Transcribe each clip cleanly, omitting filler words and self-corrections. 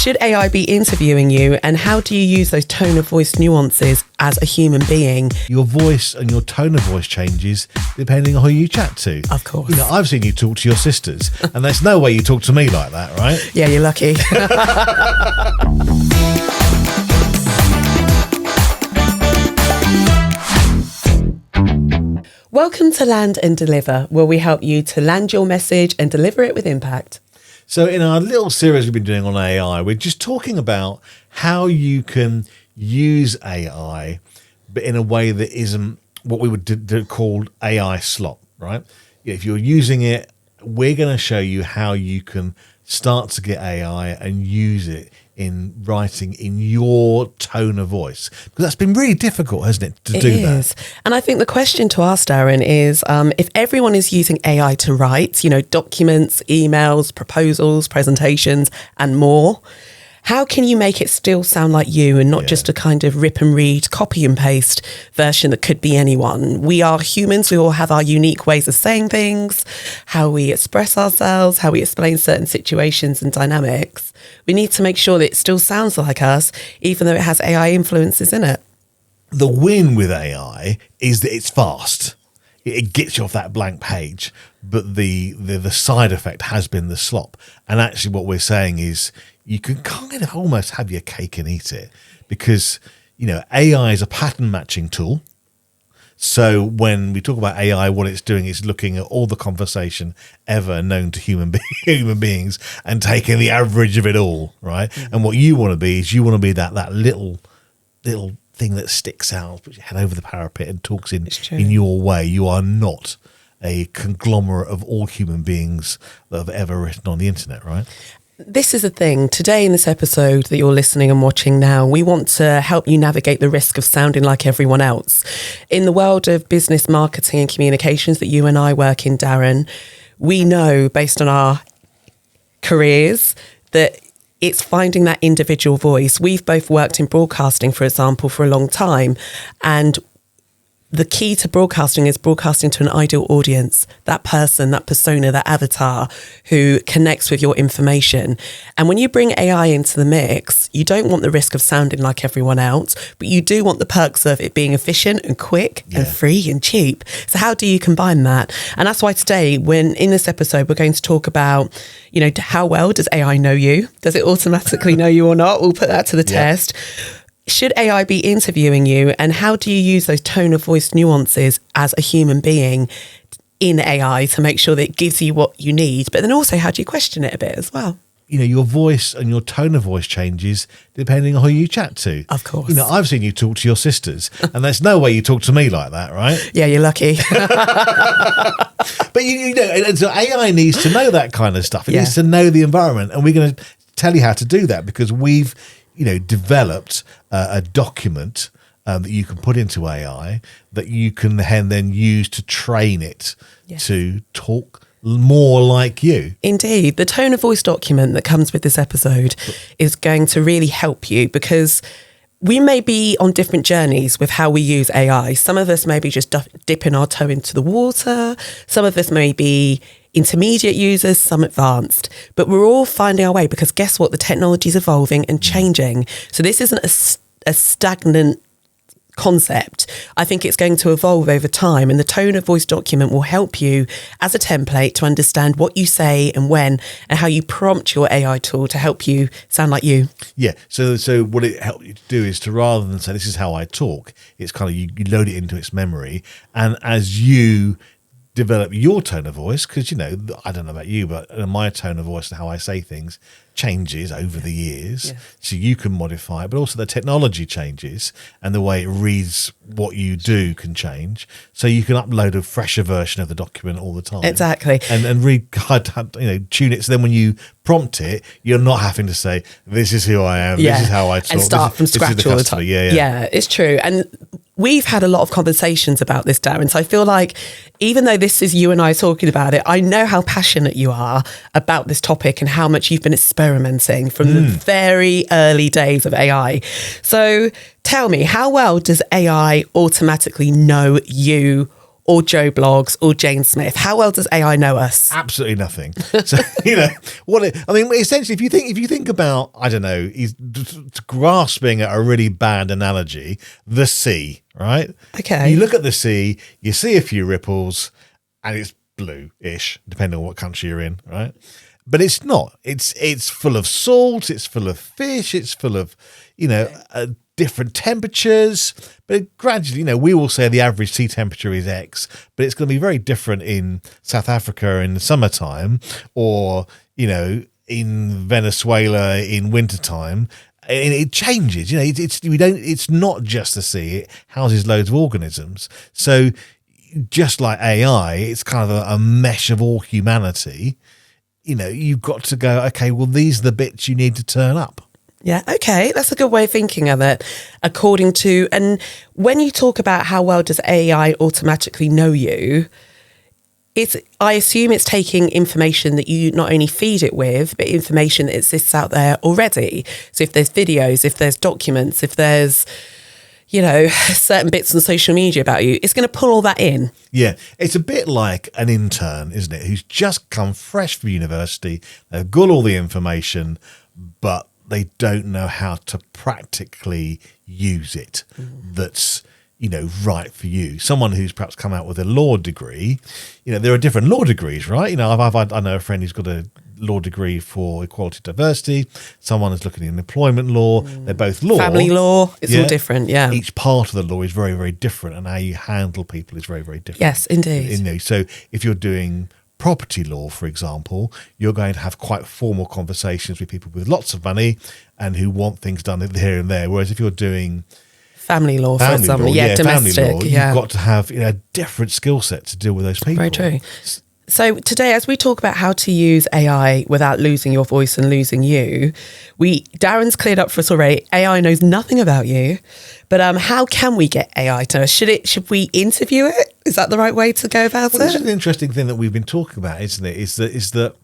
Should AI be interviewing you, and how do you use those tone of voice nuances as a human being? Your voice and your tone of voice changes depending on who you chat to. Of course. You know, I've seen you talk to your sisters, and there's no way you talk to me like that, right? Yeah, you're lucky. Welcome to Land and Deliver, where we help you to land your message and deliver it with impact. So in our little series we've been doing on AI, we're just talking about how you can use AI, but in a way that isn't what we would call AI slop, right? If you're using it, we're going to show you how you can start to get AI and use it in writing in your tone of voice, because that's been really difficult, hasn't it, to do that? And I think the question to ask, Darren, is if everyone is using AI to write, documents, emails, proposals, presentations, and more, how can you make it still sound like you and not just a kind of rip and read, copy and paste version that could be anyone? We are humans. We all have our unique ways of saying things, how we express ourselves, how we explain certain situations and dynamics. We need to make sure that it still sounds like us, even though it has AI influences in it. The win with AI is that it's fast. It gets you off that blank page, but the side effect has been the slop. And actually what we're saying is you can kind of almost have your cake and eat it, because, AI is a pattern matching tool. So when we talk about AI, what it's doing is looking at all the conversation ever known to human beings and taking the average of it all, right? Mm-hmm. And what you want to be is you want to be that little thing that sticks out, puts your head over the parapet and talks in your way. You are not a conglomerate of all human beings that have ever written on the internet, right? This is the thing. Today in this episode that you're listening and watching now, we want to help you navigate the risk of sounding like everyone else. In the world of business, marketing and communications that you and I work in, Darren, we know based on our careers that it's finding that individual voice. We've both worked in broadcasting, for example, for a long time, and the key to broadcasting is broadcasting to an ideal audience, that person, that persona, that avatar who connects with your information. And when you bring AI into the mix, you don't want the risk of sounding like everyone else, but you do want the perks of it being efficient and quick and free and cheap. So how do you combine that? And that's why today, when in this episode, we're going to talk about, how well does AI know you? Does it automatically know you or not? We'll put that to the test. Should AI be interviewing you, and how do you use those tone of voice nuances as a human being in AI to make sure that it gives you what you need? But then also, how do you question it a bit as well? Your voice and your tone of voice changes depending on who you chat to. Of course. I've seen you talk to your sisters, and there's no way you talk to me like that, right? Yeah, you're lucky. But and so AI needs to know that kind of stuff. It needs to know the environment, and we're going to tell you how to do that, because we've developed a document that you can put into AI that you can then use to train it to talk more like you. Indeed. The tone of voice document that comes with this episode is going to really help you, because we may be on different journeys with how we use AI. Some of us may be just dipping our toe into the water. Some of us may be intermediate users, some advanced, but we're all finding our way, because guess what? The technology is evolving and changing. So this isn't a stagnant concept. I think it's going to evolve over time, and the tone of voice document will help you as a template to understand what you say and when, and how you prompt your AI tool to help you sound like you. Yeah. So what it helps you to do is to, rather than say, this is how I talk, it's kind of, you load it into its memory, and as you develop your tone of voice, because I don't know about you, but my tone of voice and how I say things changes over the years, so you can modify it, but also the technology changes and the way it reads what you do can change, so you can upload a fresher version of the document all the time. Exactly. And tune it, so then when you prompt it, you're not having to say, this is who I am, this is how I talk, and start from scratch all the time. Yeah, it's true. And we've had a lot of conversations about this, Darren. So I feel like, even though this is you and I talking about it, I know how passionate you are about this topic and how much you've been experimenting from the very early days of AI. So tell me, how well does AI automatically know you or Joe Blogs or Jane Smith? How well does AI know us? Absolutely nothing. So essentially, if you think about, I don't know, he's grasping at a really bad analogy, the sea, right? Okay. You look at the sea, you see a few ripples, and it's blue-ish, depending on what country you're in, right? But it's not. It's full of salt. It's full of fish. It's full of, different temperatures. But gradually, we will say the average sea temperature is X, but it's going to be very different in South Africa in the summertime, or in Venezuela in wintertime. And it changes. It's not just the sea. It houses loads of organisms. So just like AI, it's kind of a mesh of all humanity. You've got to go, okay, well, these are the bits you need to turn up. Yeah, okay. That's a good way of thinking of it. According to, and when you talk about how well does AI automatically know you, I assume it's taking information that you not only feed it with, but information that exists out there already. So if there's videos, if there's documents, if there's, certain bits on social media about you, it's going to pull all that in. Yeah, it's a bit like an intern, isn't it, who's just come fresh from university. They've got all the information, but they don't know how to practically use it. That's, right for you. Someone who's perhaps come out with a law degree, there are different law degrees, right? I know a friend who's got a law degree for equality and diversity. Someone is looking at employment law. They're both law. Family law. It's all different, yeah. Each part of the law is very, very different, and how you handle people is very, very different. Yes, indeed. So if you're doing property law, for example, you're going to have quite formal conversations with people with lots of money and who want things done here and there. Whereas if you're doing family law, for example, domestic, family law, you've got to have a different skill set to deal with those people. Very true. So today, as we talk about how to use AI without losing your voice and losing you, Darren's cleared up for us already. AI knows nothing about you, but how can we get AI to us? Should we interview it? Is that the right way to go about it? This is an interesting thing that we've been talking about, isn't it? Is that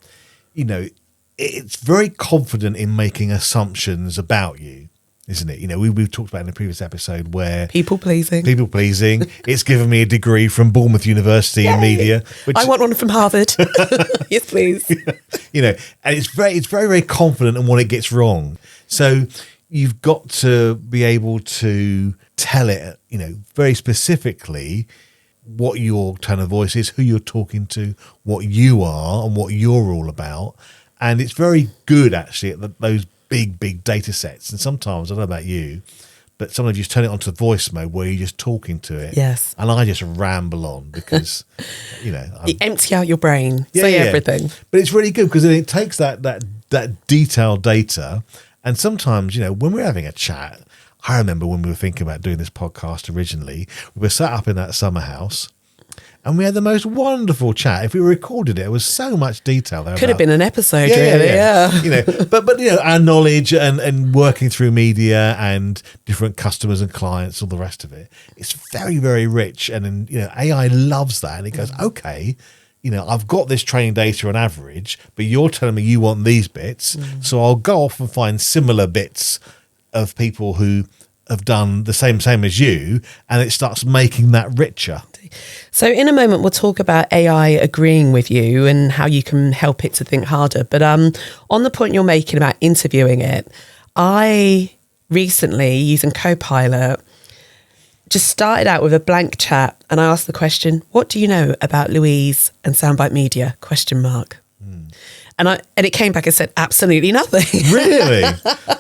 it's very confident in making assumptions about you, isn't it? We've talked about in a previous episode where people pleasing. It's given me a degree from Bournemouth University in media. Which, I want one from Harvard. Yes, please. And it's very, very confident in what it gets wrong. So you've got to be able to tell it, very specifically what your tone of voice is, who you're talking to, what you are, and what you're all about. And it's very good actually at those big data sets. And sometimes, I don't know about you, but sometimes you just turn it onto voice mode where you're just talking to it. Yes. And I just ramble on because, you empty out your brain, say everything. But it's really good because then it takes that detailed data. And sometimes, when we're having a chat, I remember when we were thinking about doing this podcast originally, we were sat up in that summer house and we had the most wonderful chat. If we recorded it was so much detail there. Could have been an episode, really. Yeah. But our knowledge and working through media and different customers and clients, all the rest of it, it's very, very rich. And AI loves that. And it goes, okay, I've got this training data on average, but you're telling me you want these bits. So I'll go off and find similar bits of people who have done the same as you, and it starts making that richer. So in a moment, we'll talk about AI agreeing with you and how you can help it to think harder. But on the point you're making about interviewing it, I recently, using Copilot, just started out with a blank chat and I asked the question, what do you know about Louise and Soundbite Media? ? And it came back and said absolutely nothing. Really?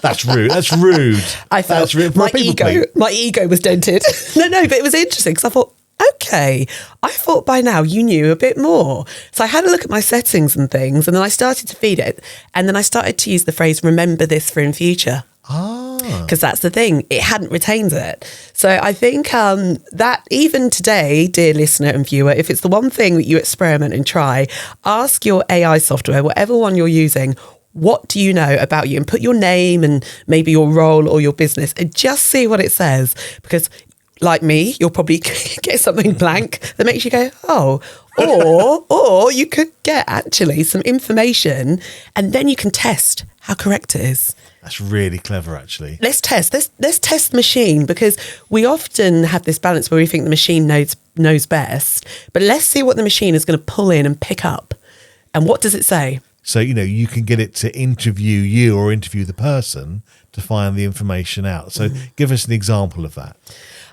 That's rude. I felt my ego was dented. No, but it was interesting because I thought, okay, I thought by now you knew a bit more. So I had a look at my settings and things, and then I started to feed it, and then I started to use the phrase, remember this for in future. Because that's the thing, it hadn't retained it. So I think that even today, dear listener and viewer, if it's the one thing that you experiment and try, ask your AI software, whatever one you're using, what do you know about you? And put your name and maybe your role or your business and just see what it says. Because like me, you'll probably get something blank that makes you go, oh, or you could get actually some information and then you can test how correct it is. That's really clever, actually. Let's test the machine, because we often have this balance where we think the machine knows best, but let's see what the machine is going to pull in and pick up. And what does it say? So, you can get it to interview you or interview the person to find the information out. So give us an example of that.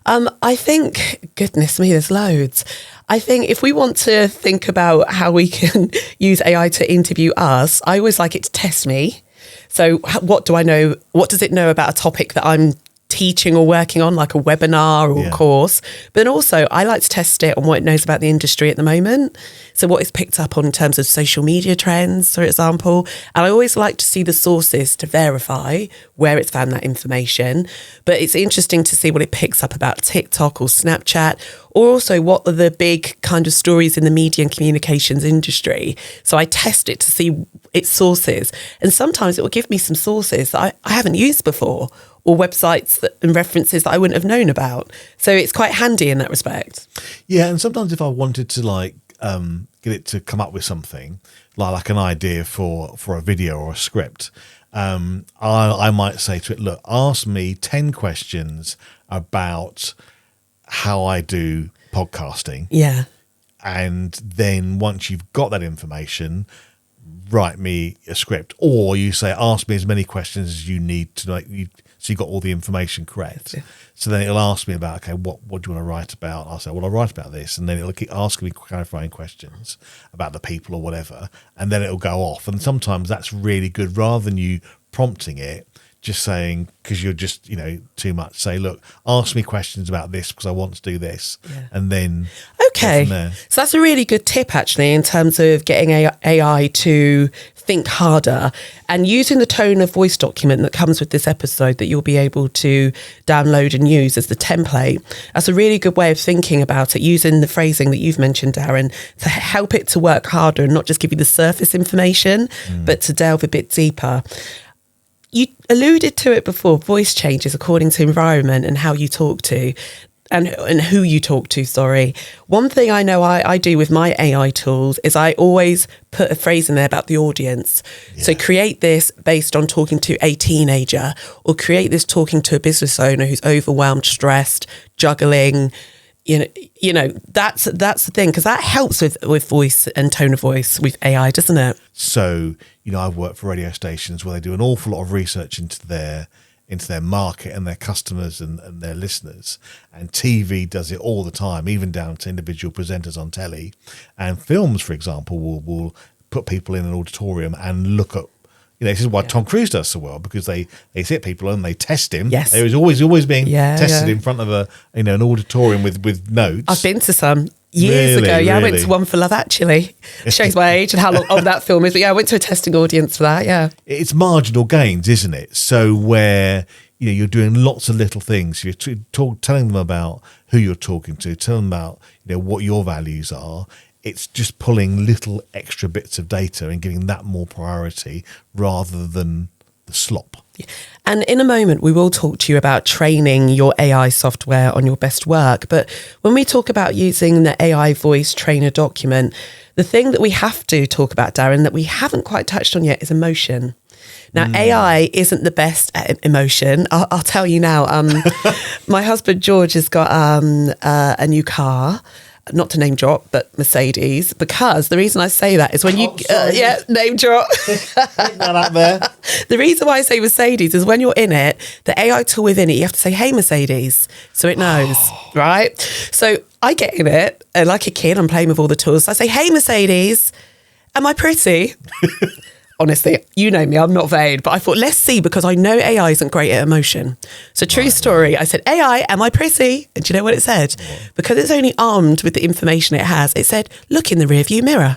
I think, goodness me, there's loads. I think if we want to think about how we can use AI to interview us, I always like it to test me. So what do I know? What does it know about a topic that I'm teaching or working on, like a webinar or a course? But then also I like to test it on what it knows about the industry at the moment. So what it's picked up on in terms of social media trends, for example. And I always like to see the sources to verify where it's found that information. But it's interesting to see what it picks up about TikTok or Snapchat, or also what are the big kind of stories in the media and communications industry. So I test it to see its sources. And sometimes it will give me some sources that I haven't used before, or websites and references that I wouldn't have known about. So it's quite handy in that respect. Yeah, and sometimes if I wanted to get it to come up with something, like an idea for a video or a script, I might say to it, look, ask me 10 questions about how I do podcasting. Yeah. And then once you've got that information, write me a script. Or you say, ask me as many questions as you need to know. So you got all the information correct. So then it'll ask me about, okay, what do you want to write about? I'll say, well, I'll write about this. And then it'll keep asking me clarifying questions about the people or whatever. And then it'll go off. And sometimes that's really good, rather than you prompting it, just saying, because you're just, too much, say, look, ask me questions about this because I want to do this. Yeah. And then okay. So that's a really good tip, actually, in terms of getting AI to think harder, and using the tone of voice document that comes with this episode that you'll be able to download and use as the template. That's a really good way of thinking about it, using the phrasing that you've mentioned, Darren, to help it to work harder and not just give you the surface information, but to delve a bit deeper. You alluded to it before, voice changes according to environment and how you talk to. And who you talk to, sorry. One thing I know I do with my AI tools is I always put a phrase in there about the audience. Yeah. So create this based on talking to a teenager, or create this talking to a business owner who's overwhelmed, stressed, juggling. That's the thing, because that helps with voice and tone of voice with AI, doesn't it? So, I've worked for radio stations where they do an awful lot of research into their market and their customers and their listeners, and TV does it all the time, even down to individual presenters on telly. And films, for example, will put people in an auditorium and look at, this is why Tom Cruise does so well, because they sit people and they test him. Yes. There is always being tested in front of an auditorium with notes. I've been to some years ago. Yeah, I went to one for Love Actually. Shows my age and how long old that film is. But yeah, I went to a testing audience for that. Yeah. It's marginal gains, isn't it? So where you're doing lots of little things. You're telling them about who you're talking to, telling them about what your values are. It's just pulling little extra bits of data and giving that more priority rather than the slop. And in a moment, we will talk to you about training your AI software on your best work. But when we talk about using the AI voice trainer document, the thing that we have to talk about, Darren, that we haven't quite touched on yet is emotion. Now, AI isn't the best at emotion. I'll tell you now. My husband, George, has got a new car. Not to name drop, but Mercedes, because the reason I say that is when you, name drop. Put that out there. The reason why I say Mercedes is when you're in it, the AI tool within it, you have to say, hey, Mercedes, so it knows, right? So I get in it, and like a kid, I'm playing with all the tools. So I say, hey, Mercedes, am I pretty? Honestly, you know me, I'm not vain, but I thought, let's see, because I know AI isn't great at emotion. So true story, I said, AI, am I pretty? And do you know what it said? Because it's only armed with the information it has, it said, look in the rearview mirror.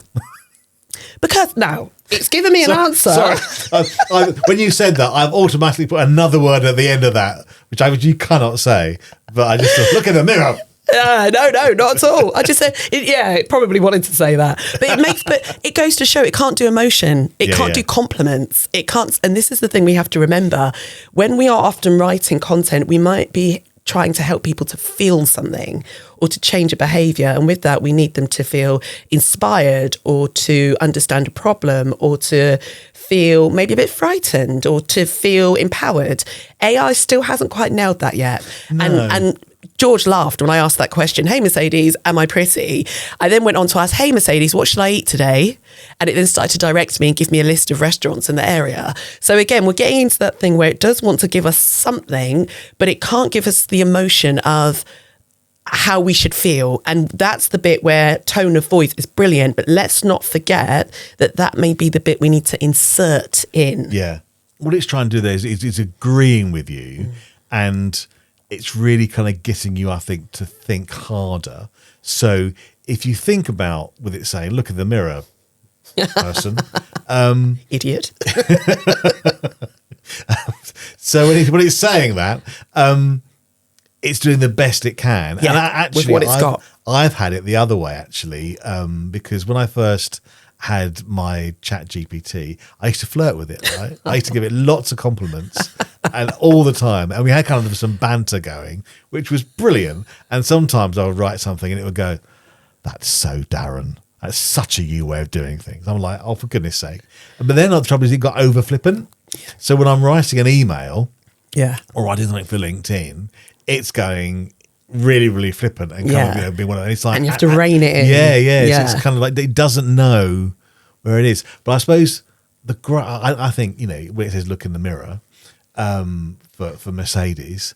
Because now, it's given me an answer. Sorry, when you said that, I've automatically put another word at the end of that, which you cannot say, but I just thought, look in the mirror. No, not at all. I just said, it probably wanted to say that. But it goes to show it can't do emotion. It can't do compliments. It can't. And this is the thing we have to remember. When we are often writing content, we might be trying to help people to feel something or to change a behavior. And with that, we need them to feel inspired or to understand a problem or to feel maybe a bit frightened or to feel empowered. AI still hasn't quite nailed that yet. No. And George laughed when I asked that question. Hey, Mercedes, am I pretty? I then went on to ask, hey, Mercedes, what should I eat today? And it then started to direct me and give me a list of restaurants in the area. So again, we're getting into that thing where it does want to give us something, but it can't give us the emotion of how we should feel. And that's the bit where tone of voice is brilliant. But let's not forget that that may be the bit we need to insert in. Yeah. What it's trying to do there is agreeing with you, and it's really kind of getting you, I think, to think harder. So if you think about, with it saying, look in the mirror, person. Idiot. So when it's saying that, it's doing the best it can. Yeah, and actually, with what it's got. I've had it the other way, actually, because when I first had my Chat GPT, I used to flirt with it, right? I used to give it lots of compliments and all the time. And we had kind of some banter going, which was brilliant. And sometimes I would write something and it would go, that's so Darren. That's such a you way of doing things. I'm like, oh, for goodness sake. But then the trouble is it got over flippant. So when I'm writing an email or writing something for LinkedIn, it's going really, really flippant and kind of being one of those. It's like, and you have to rein it in. Yeah. It's kind of like it doesn't know where it is. But I suppose I think, when it says look in the mirror for Mercedes,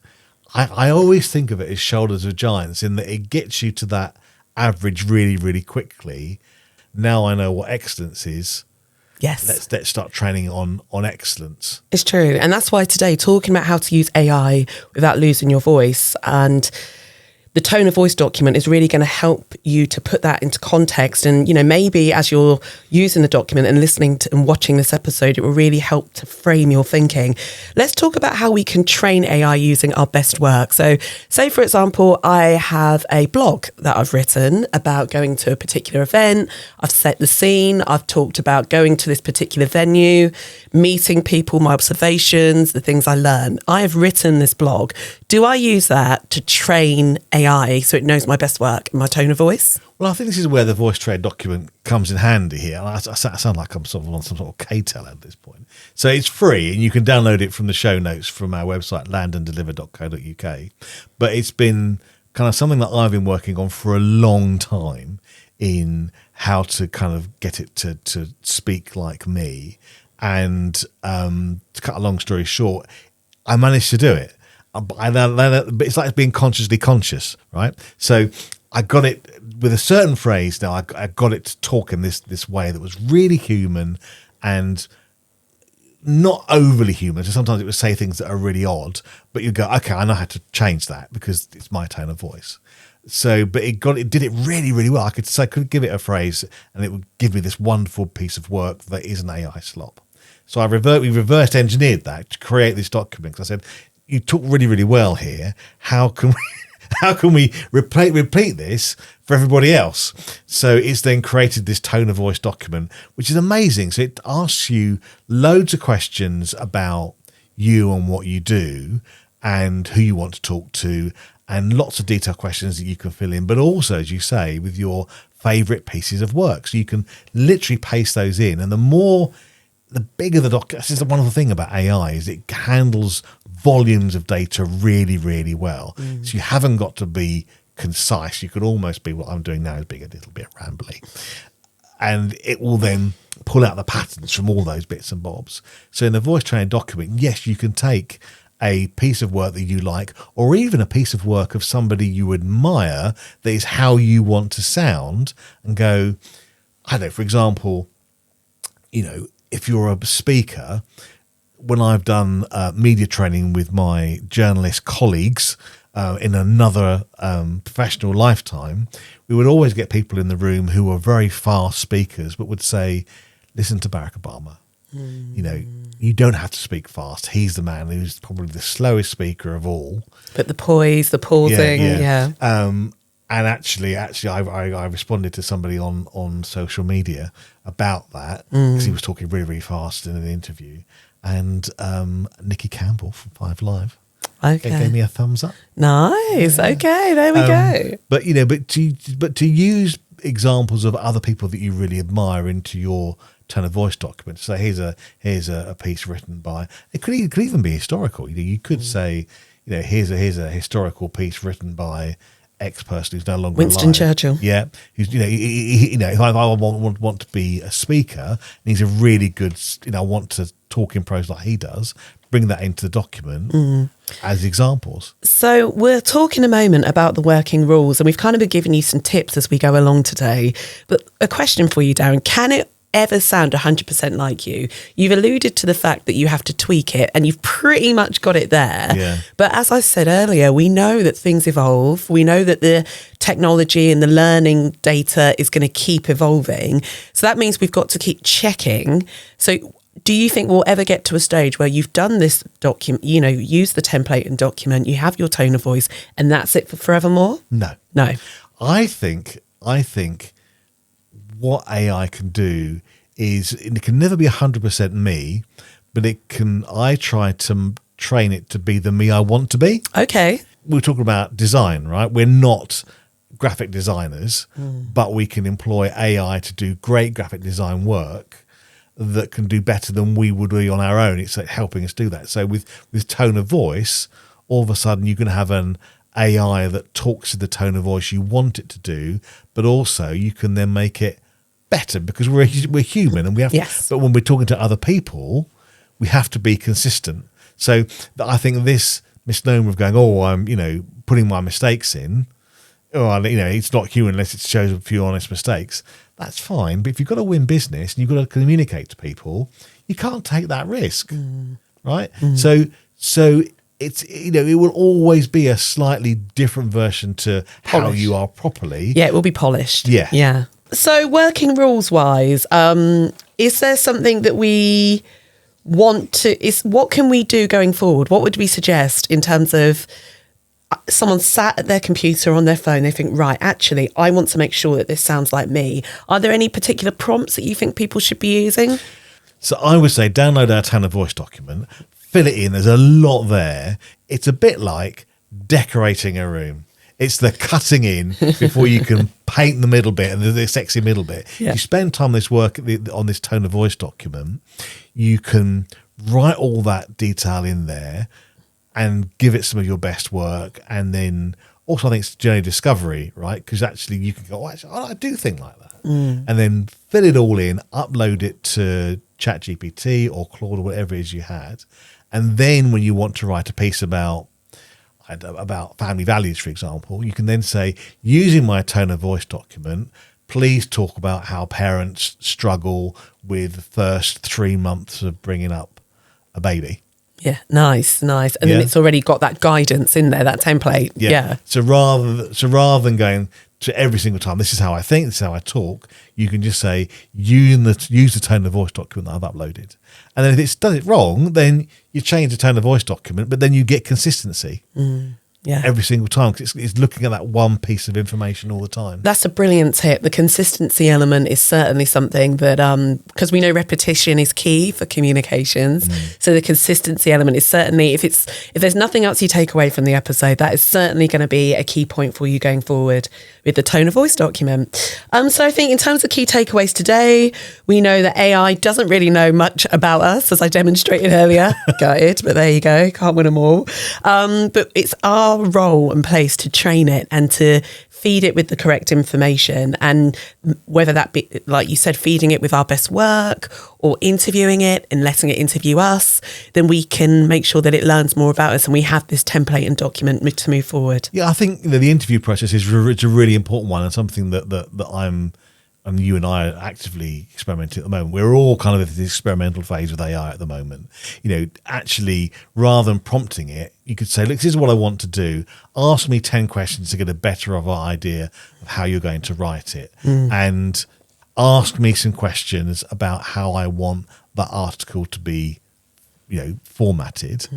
I always think of it as shoulders of giants in that it gets you to that average really, really quickly. Now I know what excellence is. Yes. Let's start training on excellence. It's true. And that's why today, talking about how to use AI without losing your voice, and the tone of voice document is really going to help you to put that into context. And, maybe as you're using the document and listening to and watching this episode, it will really help to frame your thinking. Let's talk about how we can train AI using our best work. So say, for example, I have a blog that I've written about going to a particular event. I've set the scene. I've talked about going to this particular venue, meeting people, my observations, the things I learn. I have written this blog. Do I use that to train AI so it knows my best work and my tone of voice? Well, I think this is where the voice train document comes in handy here. I sound like I'm sort of on some sort of K-tel at this point. So it's free and you can download it from the show notes from our website, landanddeliver.co.uk. But it's been kind of something that I've been working on for a long time in how to kind of get it to speak like me. And to cut a long story short, I managed to do it. But it's like being consciously conscious, right? So I got it with a certain phrase. Now I got it to talk in this way that was really human and not overly human. So sometimes it would say things that are really odd, but you go, okay, I know how to change that because it's my tone of voice. So, but it did it really, really well. I could give it a phrase and it would give me this wonderful piece of work that is an AI slop. So we reverse engineered that to create this document. Because I said, you talk really, really well here. How can we repeat this for everybody else? So it's then created this tone of voice document, which is amazing. So it asks you loads of questions about you and what you do and who you want to talk to, and lots of detailed questions that you can fill in, but also, as you say, with your favorite pieces of work. So you can literally paste those in. And the bigger the document, this is the wonderful thing about AI, is it handles volumes of data really, really well. So you haven't got to be concise. You could almost be, what I'm doing now is being a little bit rambly. And it will then pull out the patterns from all those bits and bobs. So in the voice training document, yes, you can take a piece of work that you like, or even a piece of work of somebody you admire that is how you want to sound, and go, I don't know, for example, if you're a speaker, when I've done media training with my journalist colleagues in another professional lifetime, we would always get people in the room who were very fast speakers, but would say, listen to Barack Obama. You don't have to speak fast. He's the man who's probably the slowest speaker of all. But the poise, the pausing, yeah. And actually, I responded to somebody on social media about that because he was talking really, really fast in an interview. And Nikki Campbell from 5 Live Okay. It gave me a thumbs up. Nice. Okay, there we go. But you know, but to use examples of other people that you really admire into your tone of voice document. So here's a piece written by. It could even be historical. You know, you could say, you know, here's a historical piece written by X person who's no longer Winston alive. Churchill. Yeah, who's, you know, if I want to be a speaker and he's a really good, you know, I want to talk in prose like he does. Bring that into the document as examples. So we're talking a moment about the working rules, and we've kind of been giving you some tips as we go along today. But a question for you, Darren: can it ever sound 100% like you? You've alluded to the fact that you have to tweak it, and you've pretty much got it there. Yeah. But as I said earlier, we know that things evolve. We know that the technology and the learning data is going to keep evolving. So that means we've got to keep checking. So do you think we'll ever get to a stage where you've done this document, you know, use the template and document, you have your tone of voice, and that's it for forevermore? No. I think what AI can do is it can never be 100% me, but I try to train it to be the me I want to be. Okay. We're talking about design, right? We're not graphic designers, but we can employ AI to do great graphic design work that can do better than we would be on our own. It's like helping us do that. So with tone of voice, all of a sudden you can have an AI that talks to the tone of voice you want it to do, but also you can then make it better because we're human and we have. Yes. But when we're talking to other people, we have to be consistent. So I think this misnomer of going, oh, I'm, you know, putting my mistakes in, or, you know, it's not human unless it shows a few honest mistakes. That's fine. But if you've got to win business and you've got to communicate to people, you can't take that risk, right? So it's, you know, it will always be a slightly different version to how you are properly. Yeah, it will be polished. Yeah. Yeah. So working rules wise, is there something that we want to, what can we do going forward? What would we suggest in terms of someone sat at their computer on their phone, they think, right, actually, I want to make sure that this sounds like me. Are there any particular prompts that you think people should be using? So I would say download our tone of voice document, fill it in. There's a lot there. It's a bit like decorating a room. It's the cutting in before you can paint the middle bit and the sexy middle bit. Yeah. You spend time on this tone of voice document, you can write all that detail in there and give it some of your best work. And then also I think it's journey discovery, right? Because actually you can go, oh, actually, I do think like that. And then fill it all in, upload it to ChatGPT or Claude or whatever it is you had. And then when you want to write a piece about family values, for example, you can then say, using my tone of voice document, please talk about how parents struggle with the first 3 months of bringing up a baby. Yeah, nice. And then it's already got that guidance in there, that template. Yeah. So rather than going to every single time, this is how I think, this is how I talk, you can just say, use the tone of voice document that I've uploaded. And then if it does it wrong, then you change the tone of voice document, but then you get consistency. Yeah. Every single time, because it's looking at that one piece of information all the time. That's a brilliant tip. The consistency element is certainly something that, because we know repetition is key for communications. So the consistency element is certainly, if there's nothing else you take away from the episode, that is certainly going to be a key point for you going forward with the tone of voice document. So I think in terms of key takeaways today, we know that AI doesn't really know much about us, as I demonstrated earlier. Gutted, but there you go. Can't win them all. But it's our role and place to train it and to feed it with the correct information, and whether that be, like you said, feeding it with our best work or interviewing it and letting it interview us, then we can make sure that it learns more about us and we have this template and document to move forward. Yeah, I think the interview process is it's a really important one, and something that I'm and you and I are actively experimenting at the moment. We're all kind of in this experimental phase with AI at the moment. You know, actually, rather than prompting it, you could say, look, this is what I want to do. Ask me 10 questions to get a better of an idea of how you're going to write it. And ask me some questions about how I want that article to be, you know, formatted.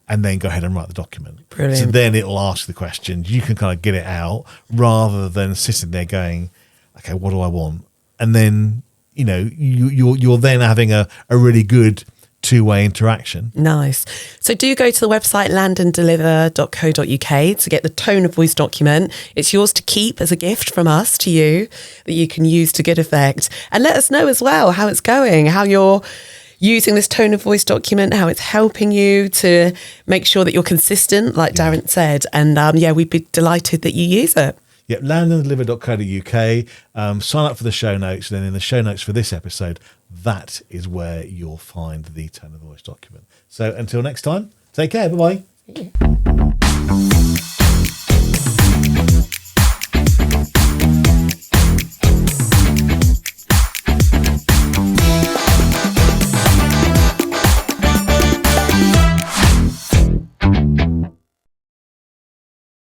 And then go ahead and write the document. Brilliant. So then it'll ask the questions. You can kind of get it out rather than sitting there going, okay, what do I want? And then, you know, you're then having a really good two-way interaction. Nice. So do go to the website landanddeliver.co.uk to get the tone of voice document. It's yours to keep as a gift from us to you that you can use to good effect. And let us know as well how it's going, how you're using this tone of voice document, how it's helping you to make sure that you're consistent, like Darren said. And we'd be delighted that you use it. Yep, landanddeliver.co.uk. Sign up for the show notes. And then in the show notes for this episode, that is where you'll find the tone of voice document. So until next time, take care. Bye-bye. Yeah.